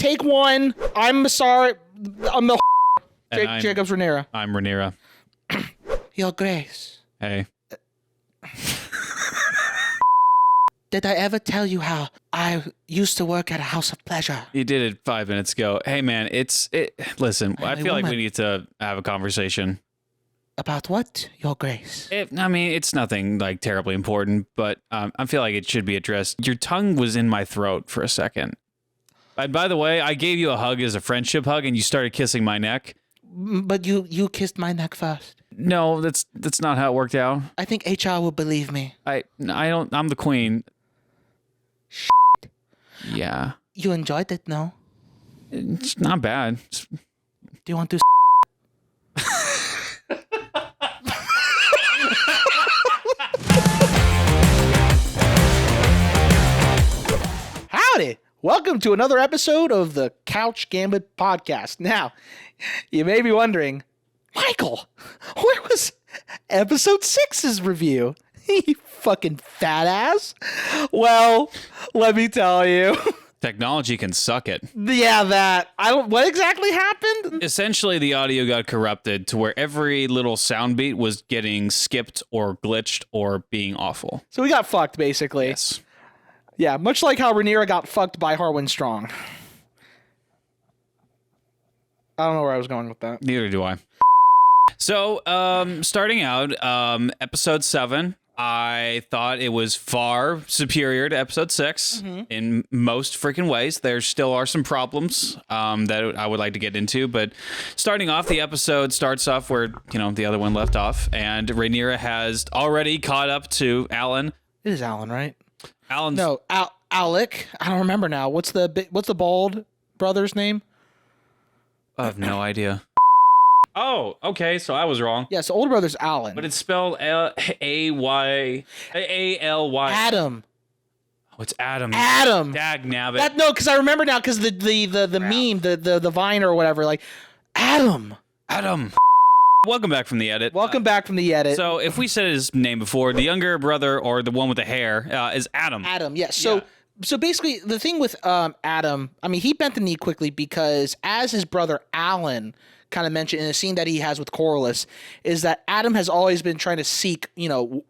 take one. I'm sorry. I'm the Jacob's Rhaenyra. I'm Rhaenyra. Your Grace. Hey. Did I ever tell you how I used to work at a house of pleasure? You did it 5 minutes ago. Hey, man, listen, I feel like we need to have a conversation. About what, Your Grace? It's nothing like terribly important, but I feel like it should be addressed. Your tongue was in my throat for a second. And by the way, I gave you a hug as a friendship hug, and you started kissing my neck. But you kissed my neck first. No, that's not how it worked out. I think HR will believe me. I don't. I'm the queen. Yeah. You enjoyed it, no? It's not bad. Do you want to? Howdy! Welcome to another episode of the Couch Gambit podcast. Now, you may be wondering, Michael, where was episode 6's review? You fucking fat ass. Well, let me tell you. Technology can suck it. Yeah, that. What exactly happened? Essentially, the audio got corrupted to where every little sound beat was getting skipped or glitched or being awful. So we got fucked, basically. Yes. Yeah, much like how Rhaenyra got fucked by Harwin Strong. I don't know where I was going with that. Neither do I. So, starting out, episode 7, I thought it was far superior to episode 6 in most freaking ways. There still are some problems that I would like to get into, but starting off, the episode starts off where, the other one left off, and Rhaenyra has already caught up to Alan. It is Alan, right? Alan's... No, Alec. I don't remember now. What's the bald brother's name? I have no idea. Oh, okay, so I was wrong. Yeah, so older brother's Alan. But it's spelled A-Y... A-L-Y. Adam. Oh, it's Adam. Adam. Dag nabbit. No, because I remember now, because the meme, the Vine or whatever, like, Adam. Welcome back from the edit. Welcome back from the edit. So if we said his name before, the younger brother or the one with the hair is Adam. Adam, yes. So basically, the thing with Adam, he bent the knee quickly because as his brother Alan kind of mentioned in a scene that he has with Corlys, is that Adam has always been trying to seek,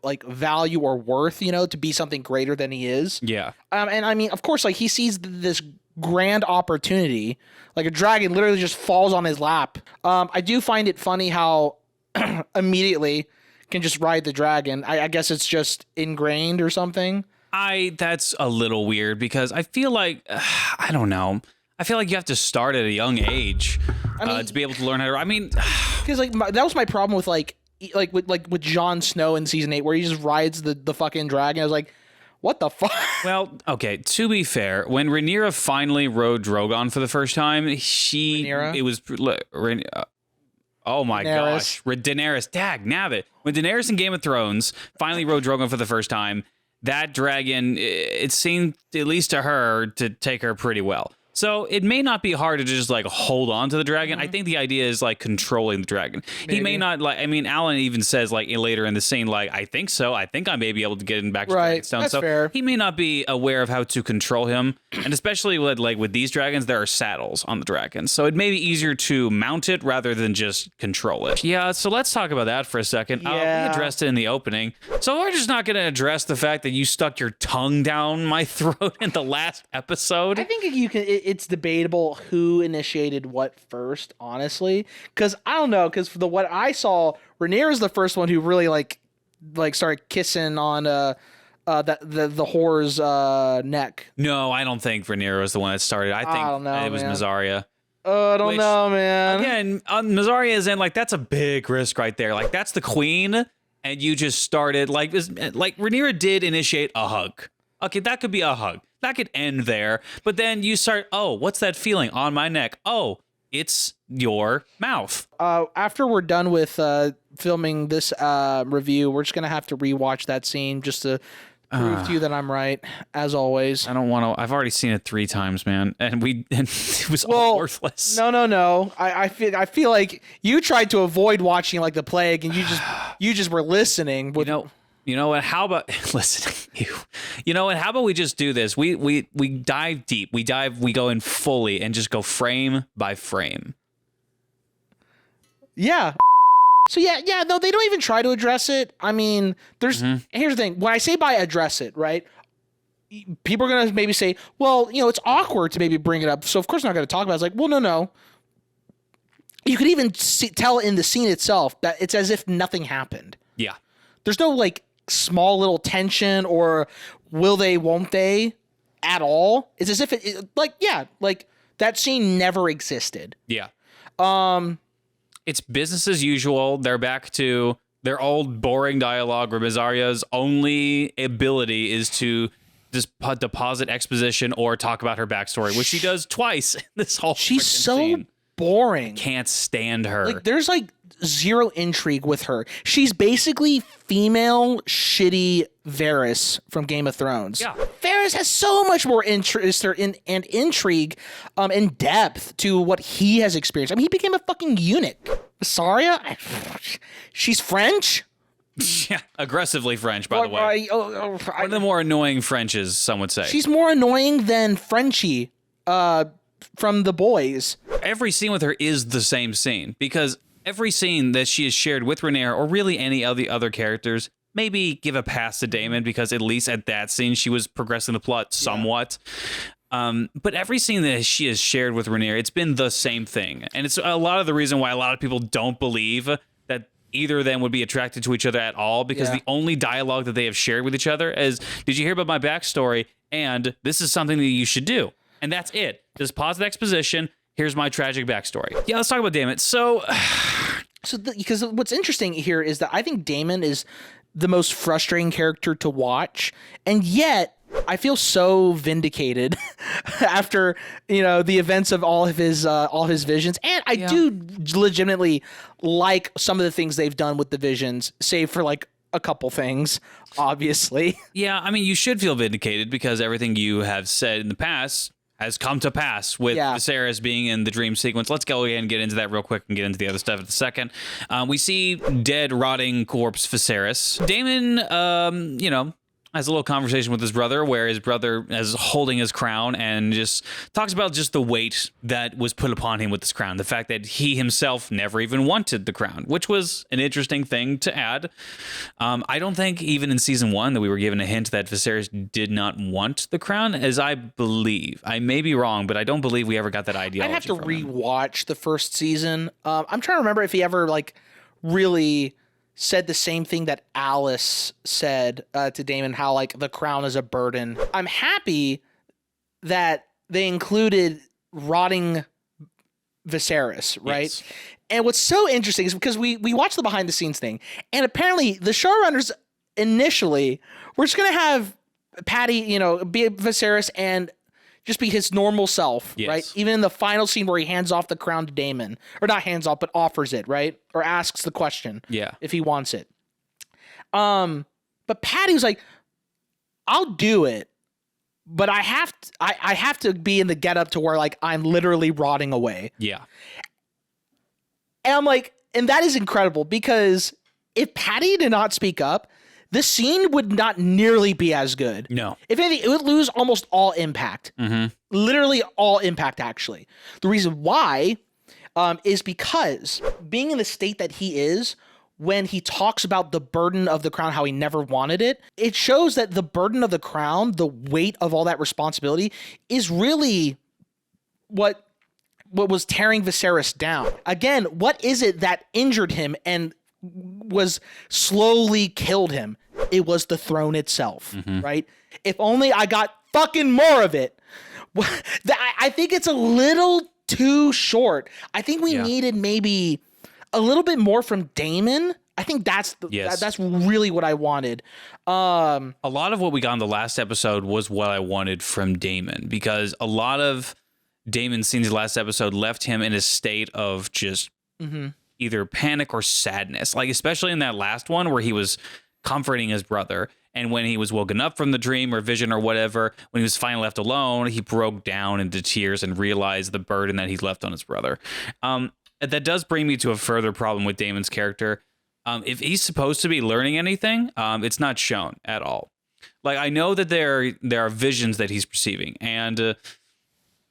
like value or worth, to be something greater than he is. Yeah. And of course, like he sees this grand opportunity, like a dragon literally just falls on his lap. I do find it funny how immediately can just ride the dragon. I guess it's just ingrained or something. That's a little weird because I feel like, I don't know. I feel like you have to start at a young age to be able to learn how to. Because that was my problem with with Jon Snow in season 8, where he just rides the fucking dragon. I was like, what the fuck? Well, okay. To be fair, when Rhaenyra finally rode Drogon for the first time, oh my gosh, Daenerys, dag nabbit. When Daenerys in Game of Thrones finally rode Drogon for the first time, that dragon, it seemed, at least to her, to take her pretty well. So it may not be hard to just hold on to the dragon. I think the idea is controlling the dragon. Maybe. He may not Alan even says later in the scene, I think so. I think I may be able to get him back to Dragonstone. That's so fair. He may not be aware of how to control him. And especially with these dragons, there are saddles on the dragons. So it may be easier to mount it rather than just control it. Yeah, so let's talk about that for a second. Yeah. We addressed it in the opening. So we're just not going to address the fact that you stuck your tongue down my throat in the last episode. I think you can. It's debatable who initiated what first, honestly, because I don't know. Because what I saw, Rhaenyra is the first one who really started kissing on the whore's neck. No, I don't think Rhaenyra was the one that started. I think it was Mysaria. I don't know, man. Again, Mysaria is that's a big risk right there. That's the queen, and you just started Rhaenyra did initiate a hug. Okay, that could be a hug. That could end there. But then you start, oh, what's that feeling on my neck? Oh, it's your mouth. After we're done with filming this review, we're just going to have to rewatch that scene just to prove to you that I'm right, as always. I don't want to. I've already seen it 3 times, man. And it was all worthless. No. I feel like you tried to avoid watching like the plague, and you just were listening. You know what? How about listen? You know what? How about we just do this? We dive deep. We go in fully and just go frame by frame. Yeah. So yeah, no, they don't even try to address it. I mean, here's the thing. When I say by address it, right? People are going to maybe say, well, it's awkward to maybe bring it up. So of course I'm not going to talk about it. It's like, well, no. You could even tell in the scene itself that it's as if nothing happened. Yeah. There's no like small little tension or will they, won't they at all. It's as if it like that scene never existed. Yeah. It's business as usual. They're back to their old boring dialogue where Bizarria's only ability is to just deposit exposition or talk about her backstory, which she does twice in this whole She's so scene. boring. Can't stand her. Like there's like zero intrigue with her. She's basically female shitty Varys from Game of Thrones. Yeah. Varys has so much more interest and intrigue and depth to what he has experienced. I mean, he became a fucking eunuch. Saria, she's French. Yeah, aggressively French, by the way. One of the more annoying Frenches, some would say. She's more annoying than Frenchie from The Boys. Every scene with her is the same scene, because every scene that she has shared with Rhaenyra, or really any of the other characters, maybe give a pass to Daemon, because at least at that scene, she was progressing the plot somewhat. But every scene that she has shared with Rhaenyra, it's been the same thing. And it's a lot of the reason why a lot of people don't believe that either of them would be attracted to each other at all, because the only dialogue that they have shared with each other is, did you hear about my backstory? And this is something that you should do. And that's it. Just positive exposition. Here's my tragic backstory. Yeah, let's talk about Daemon. Because what's interesting here is that I think Daemon is the most frustrating character to watch. And yet I feel so vindicated after, the events of all his visions. And I do legitimately like some of the things they've done with the visions, save for like a couple things, obviously. Yeah, I mean, you should feel vindicated because everything you have said in the past has come to pass with Viserys being in the dream sequence. Let's go ahead and get into that real quick and get into the other stuff in a second. We see dead, rotting corpse Viserys. Daemon, has a little conversation with his brother where his brother is holding his crown and just talks about just the weight that was put upon him with this crown. The fact that he himself never even wanted the crown, which was an interesting thing to add. I don't think even in season 1 that we were given a hint that Viserys did not want the crown, as I believe. I may be wrong, but I don't believe we ever got that ideology. I'd have to rewatch the first season. I'm trying to remember if he ever really said the same thing that Alice said to Daemon, how the crown is a burden. I'm happy that they included rotting Viserys, right? Yes. And what's so interesting is because we watched the behind the scenes thing, and apparently the showrunners initially were just gonna have Patty, be Viserys and just be his normal self, right? Even in the final scene where he hands off the crown to Daemon, or not hands off, but offers it, right? Or asks the question, if he wants it. But Patty was like, "I'll do it, but I have to be in the getup to where I'm literally rotting away." Yeah, and I'm like, and that is incredible because if Patty did not speak up, the scene would not nearly be as good. No. If anything, it would lose almost all impact. Mm-hmm. Literally all impact, actually. The reason why is because being in the state that he is, when he talks about the burden of the crown, how he never wanted it, it shows that the burden of the crown, the weight of all that responsibility, is really what was tearing Viserys down. Again, what is it that injured him and was slowly killed him? It was the throne itself, right? If only I got fucking more of it. I think it's a little too short. I think we needed maybe a little bit more from Daemon. I think that's really what I wanted. A lot of what we got in the last episode was what I wanted from Daemon, because a lot of Daemon's scenes in the last episode left him in a state of just either panic or sadness. Especially in that last one where he was comforting his brother, and when he was woken up from the dream or vision or whatever, when he was finally left alone, he broke down into tears and realized the burden that he left on his brother. That does bring me to a further problem with Daemon's character. If he's supposed to be learning anything, it's not shown at all. Like, I know that there are visions that he's perceiving, and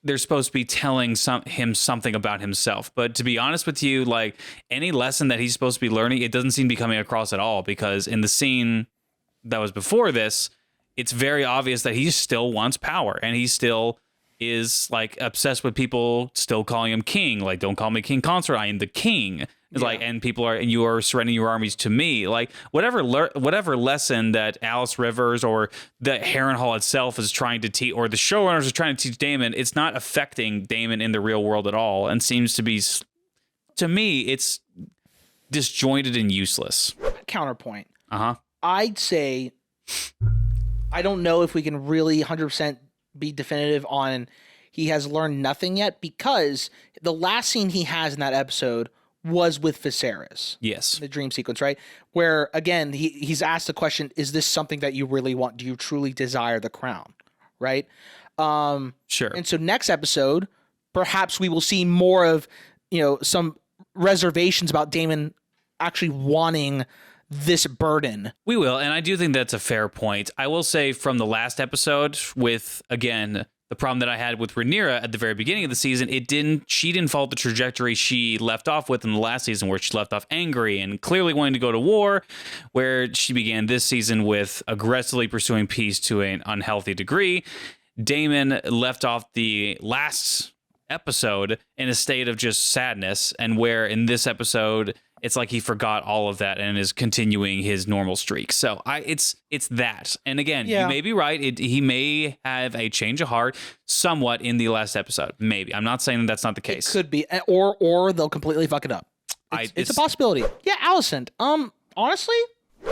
they're supposed to be telling him something about himself. But to be honest with you, like, any lesson that he's supposed to be learning, it doesn't seem to be coming across at all, because in the scene that was before this, it's very obvious that he still wants power, and he still is like obsessed with people still calling him king. Like, don't call me king consort, I am the king. It's like, and people are, and you are surrendering your armies to me. Like, whatever lesson that Alice Rivers or the Harrenhal itself is trying to teach, or the showrunners are trying to teach Daemon, it's not affecting Daemon in the real world at all, and seems to be, to me, it's disjointed and useless. Counterpoint. Uh-huh. I'd say, I don't know if we can really 100% be definitive on he has learned nothing yet, because the last scene he has in that episode was with Viserys. Yes. The dream sequence, right? Where, again, he's asked the question, is this something that you really want? Do you truly desire the crown? Right? Sure. And so next episode, perhaps we will see more of, some reservations about Daemon actually wanting this burden. We will, and I do think that's a fair point. I will say, from the last episode, with, again, the problem that I had with Rhaenyra at the very beginning of the season, she didn't follow the trajectory she left off with in the last season, where she left off angry and clearly wanting to go to war, where she began this season with aggressively pursuing peace to an unhealthy degree. Daemon left off the last episode in a state of just sadness, and where in this episode, it's like he forgot all of that and is continuing his normal streak. So it's that. And again, you may be right. He may have a change of heart somewhat in the last episode. Maybe. I'm not saying that's not the case. It could be, or they'll completely fuck it up. It's a possibility. Yeah, Alicent. Honestly,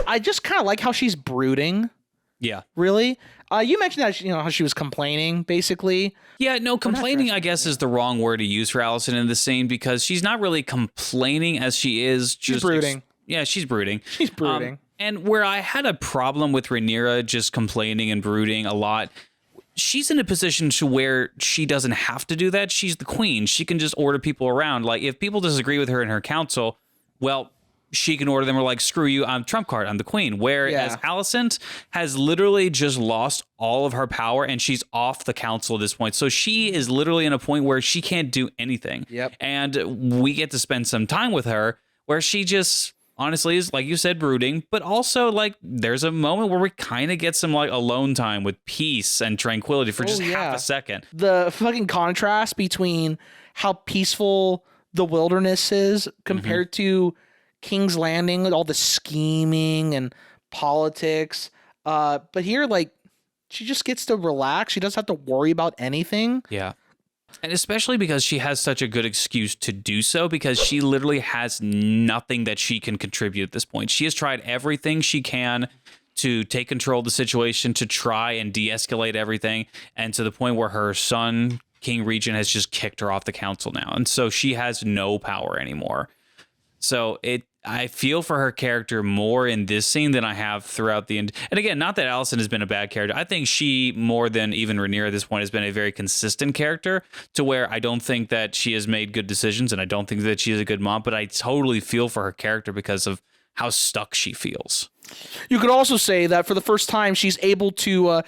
I just kind of like how she's brooding. Yeah. Really? You mentioned that, how she was complaining, basically. Yeah, no, complaining, I guess, is the wrong word to use for Alicent in this scene, because she's not really complaining as she is. She's brooding. Yeah, she's brooding. She's brooding. And where I had a problem with Rhaenyra just complaining and brooding a lot, she's in a position to where she doesn't have to do that. She's the queen. She can just order people around. Like, if people disagree with her in her council, well, she can order them, or like, screw you, I'm trump card, I'm the queen. Whereas Alicent has literally just lost all of her power, and she's off the council at this point. So she is literally in a point where she can't do anything. Yep. And we get to spend some time with her where she just honestly is, like you said, brooding, but also, like, there's a moment where we kind of get some, like, alone time with peace and tranquility for just half a second. The fucking contrast between how peaceful the wilderness is compared to King's Landing, with all the scheming and politics. But here, like, she just gets to relax. She doesn't have to worry about anything. Yeah. And especially because she has such a good excuse to do so, because she literally has nothing that she can contribute at this point. She has tried everything she can to take control of the situation, to try and de-escalate everything, and to the point where her son, King Regent, has just kicked her off the council now. And so she has no power anymore. So I feel for her character more in this scene than I have throughout the end. And again, not that Alicent has been a bad character. I think she, more than even Rhaenyra at this point, has been a very consistent character, to where I don't think that she has made good decisions, and I don't think that she is a good mom, but I totally feel for her character because of how stuck she feels. You could also say that for the first time, she's able to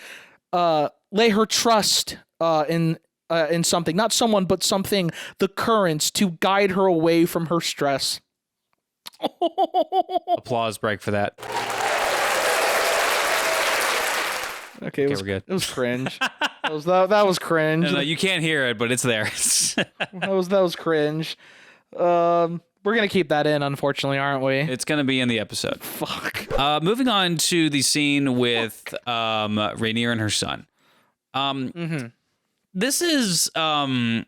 lay her trust in something, not someone, but something, the currents, to guide her away from her stress. Applause break for that. Okay, we're good. It was cringe. that was cringe. No, you can't hear it, but it's there. that was cringe. We're gonna keep that in, unfortunately, aren't we? It's gonna be in the episode. Fuck. Moving on to the scene with Rhaenyra and her son. This is I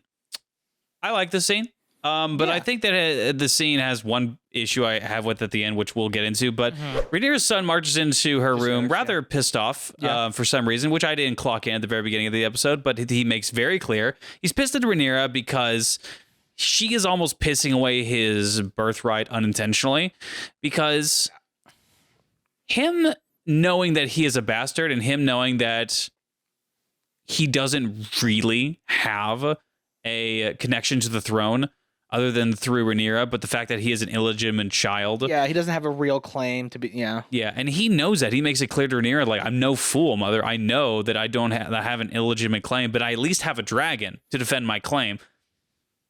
like this scene. But I think that the scene has one issue I have with at the end, which we'll get into. But Rhaenyra's son marches into her room rather pissed off for some reason, which I didn't clock in at the very beginning of the episode. But he makes very clear he's pissed at Rhaenyra because she is almost pissing away his birthright unintentionally, because him knowing that he is a bastard, and him knowing that he doesn't really have a connection to the throne, other than through Rhaenyra, but the fact that he is an illegitimate child. Yeah, he doesn't have a real claim to be. Yeah. Yeah, and he knows that. He makes it clear to Rhaenyra, like, I'm no fool, mother. I know that I don't have an illegitimate claim, but I at least have a dragon to defend my claim.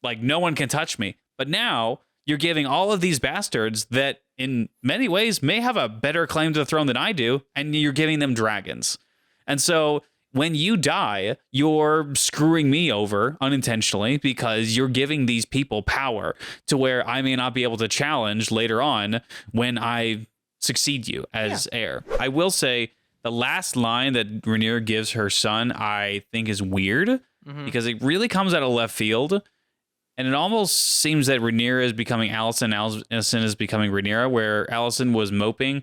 Like, no one can touch me. But now you're giving all of these bastards that in many ways may have a better claim to the throne than I do, and you're giving them dragons. And so when you die, you're screwing me over unintentionally because you're giving these people power to where I may not be able to challenge later on when I succeed you as heir. I will say the last line that Rhaenyra gives her son, I think is weird because it really comes out of left field. And it almost seems that Rhaenyra is becoming Alicent, Alicent is becoming Rhaenyra, where Alicent was moping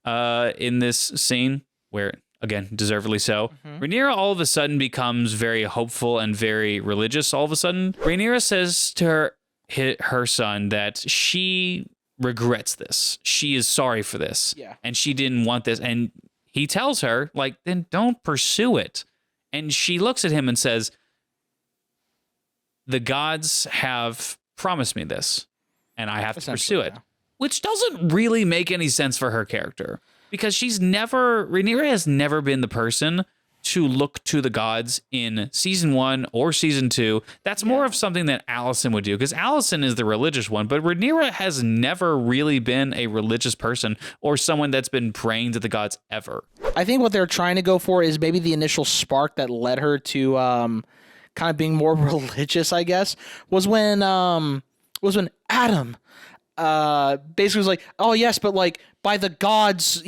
in this scene, where, again, deservedly so. Rhaenyra all of a sudden becomes very hopeful and very religious all of a sudden. Rhaenyra says to her son that she regrets this. She is sorry for this. Yeah. And she didn't want this. And he tells her, like, then don't pursue it. And she looks at him and says, the gods have promised me this, and I have to pursue it, which doesn't really make any sense for her character because Rhaenyra has never been the person to look to the gods in season 1 or season 2. That's more of something that Alicent would do because Alicent is the religious one, but Rhaenyra has never really been a religious person or someone that's been praying to the gods ever. I think what they're trying to go for is maybe the initial spark that led her to kind of being more religious, I guess, was when Adam basically was like, oh yes, but like by the gods,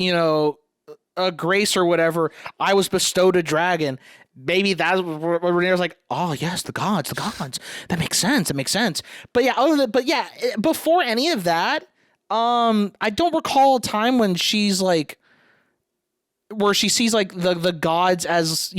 grace or whatever, I was bestowed a dragon. Maybe that's where Rhaenyra's like, oh yes, the gods. That makes sense. But yeah, before any of that, I don't recall a time when she's like, where she sees like the gods as,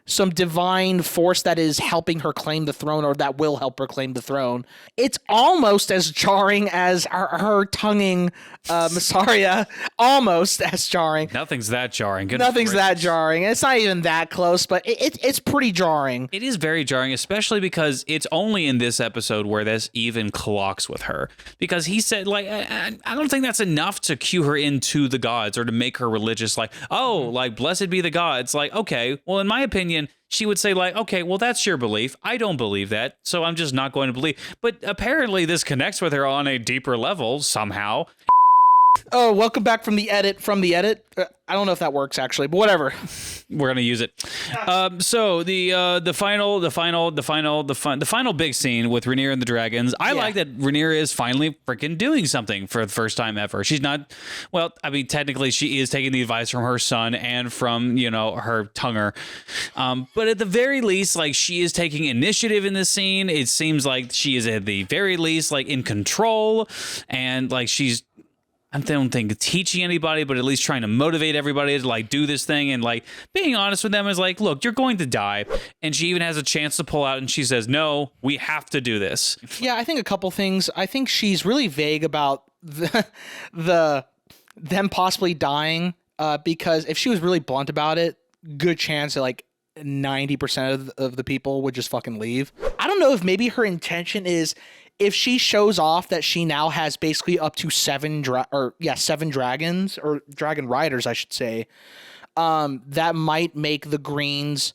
some divine force that is helping her claim the throne or that will help her claim the throne. It's almost as jarring as her tonguing Mysaria. Almost as jarring. Nothing's that jarring. Nothing's that jarring. It's not even that close, but it's pretty jarring. It is very jarring, especially because it's only in this episode where this even clocks with her. Because he said, like, I don't think that's enough to cue her into the gods or to make her religious. Like, oh, like, blessed be the gods. Like, okay, well, in my opinion, she would say, like, okay, well, that's your belief. I don't believe that, so I'm just not going to believe. But apparently this connects with her on a deeper level somehow. Oh, welcome back from the edit. I don't know if that works actually, but whatever. We're gonna use it. So the final big scene with Rhaenyra and the dragons. I like that Rhaenyra is finally freaking doing something for the first time ever. She's not. Well, I mean, technically, she is taking the advice from her son and from her tonguer. But at the very least, like, she is taking initiative in this scene. It seems like she is at the very least like in control, and like she's. I don't think teaching anybody, but at least trying to motivate everybody to like do this thing and like being honest with them is like, look, you're going to die. And she even has a chance to pull out and she says, no, we have to do this. Yeah, I think a couple things. I think she's really vague about them possibly dying because if she was really blunt about it, good chance that like 90% of the people would just fucking leave. I don't know if maybe her intention is if she shows off that she now has basically up to seven dragons or dragon riders, I should say, that might make the Greens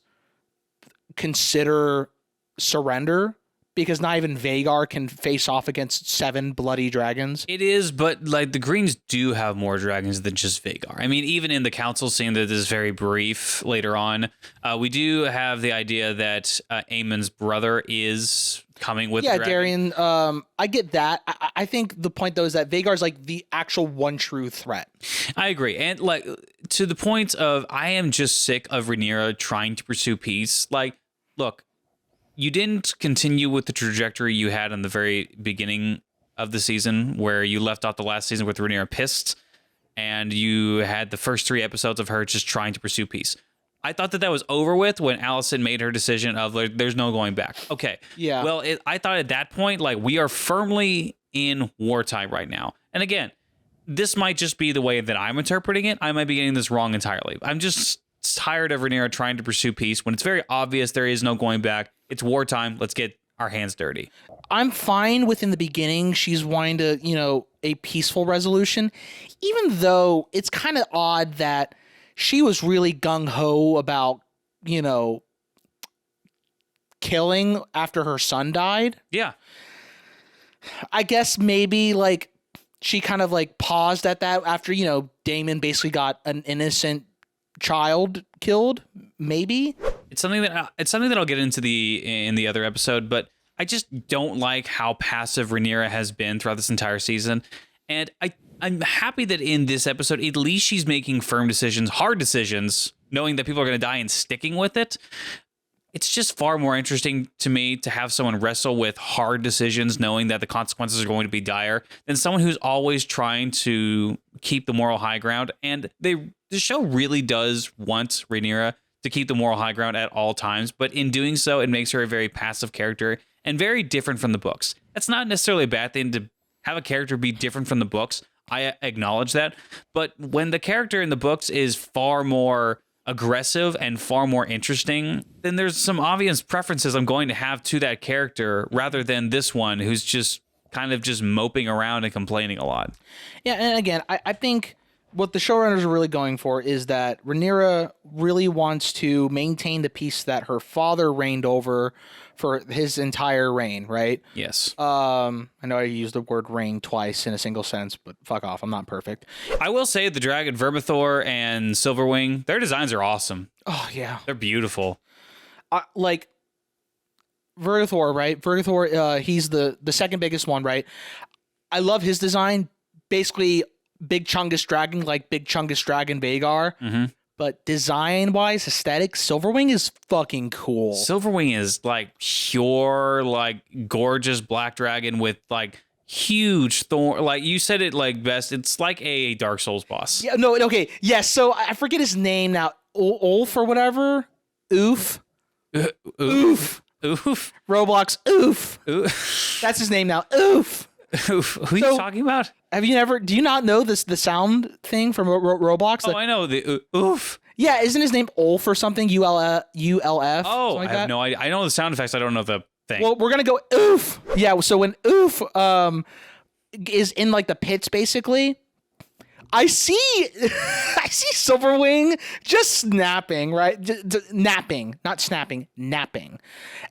consider surrender because not even Vhagar can face off against 7 bloody dragons. It is, but like the Greens do have more dragons than just Vhagar. I mean, even in the council scene that is very brief later on, we do have the idea that Aemon's brother is coming with the dragon. Darian, I get that. I think the point though is that Vhagar's like the actual one true threat. I agree. And like to the point of I am just sick of Rhaenyra trying to pursue peace. Like, look, you didn't continue with the trajectory you had in the very beginning of the season where you left off the last season with Rhaenyra pissed and you had the first 3 episodes of her just trying to pursue peace. I thought that was over with when Alicent made her decision of like, there's no going back. Okay. Yeah. Well, I thought at that point, like, we are firmly in wartime right now. And again, this might just be the way that I'm interpreting it. I might be getting this wrong entirely. I'm just tired of Rhaenyra trying to pursue peace when it's very obvious there is no going back. It's wartime. Let's get our hands dirty. I'm fine with in the beginning she's wanting to, a peaceful resolution, even though it's kind of odd that she was really gung-ho about, killing after her son died. Yeah. I guess maybe like she kind of like paused at that after, Daemon basically got an innocent child killed. Maybe it's something that I'll get into in the other episode, but I just don't like how passive Rhaenyra has been throughout this entire season. And I'm happy that in this episode, at least she's making firm decisions, hard decisions, knowing that people are going to die and sticking with it. It's just far more interesting to me to have someone wrestle with hard decisions, knowing that the consequences are going to be dire, than someone who's always trying to keep the moral high ground. And the show really does want Rhaenyra to keep the moral high ground at all times, but in doing so, it makes her a very passive character and very different from the books. That's not necessarily a bad thing to have a character be different from the books. I acknowledge that. But when the character in the books is far more aggressive and far more interesting, then there's some obvious preferences I'm going to have to that character rather than this one who's just kind of just moping around and complaining a lot. Yeah, and again, I think what the showrunners are really going for is that Rhaenyra really wants to maintain the peace that her father reigned over for his entire reign, right? Yes. I know I used the word reign twice in a single sentence, but fuck off, I'm not perfect. I will say the dragon Vermithor and Silverwing, their designs are awesome. Oh, yeah. They're beautiful. Like, Vermithor, right? Vermithor, he's the second biggest one, right? I love his design. Basically, Big Chungus Dragon, like Big Chungus Dragon Vagar. Mm-hmm. But design-wise, aesthetic, Silverwing is fucking cool. Silverwing is like pure, like gorgeous black dragon with like huge thorn. Like you said it like best. It's like a Dark Souls boss. Yeah, no, okay. Yes, so I forget his name now. Ulf or whatever? Oof. Oof. Oof. Roblox, oof. Oof. That's his name now. Oof. Oof. Who are you talking about? Do you not know the sound thing from Roblox? Oh, I know the oof. Yeah, isn't his name Ulf or something? ULF? Oh, like I have no idea. I know the sound effects. I don't know the thing. Well, we're going to go oof. Yeah, so when oof is in like the pits, basically, I see Silverwing just snapping, right? Napping, not snapping, napping.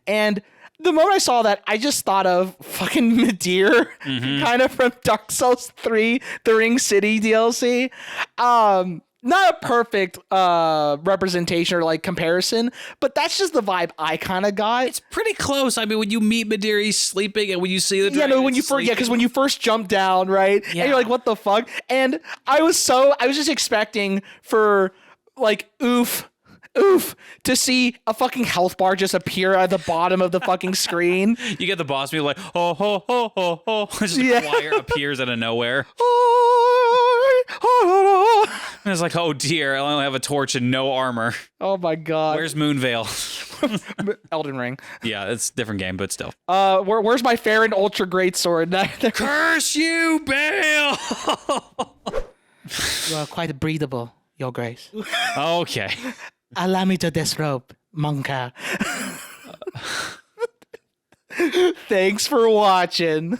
And the moment I saw that, I just thought of fucking Midir, kind of from Dark Souls 3, the Ring City DLC. Not a perfect representation or like comparison, but that's just the vibe I kind of got. It's pretty close. I mean, when you meet Midir, he's sleeping, and when you see the dragon, when you first, because when you first jump down, right, and you're like, what the fuck? And I was just expecting for like oof to see a fucking health bar just appear at the bottom of the fucking screen. You get the boss be like, ho, ho, ho, ho, ho. Just a choir appears out of nowhere. And it's like, oh dear, I only have a torch and no armor. Oh my god. Where's Moonveil? Elden Ring. Yeah, it's a different game, but still. Where's my fair and ultra great sword? Curse you, Bale! You are quite breathable, Your Grace. Okay. Allow me to disrobe, Monka. Thanks for watching.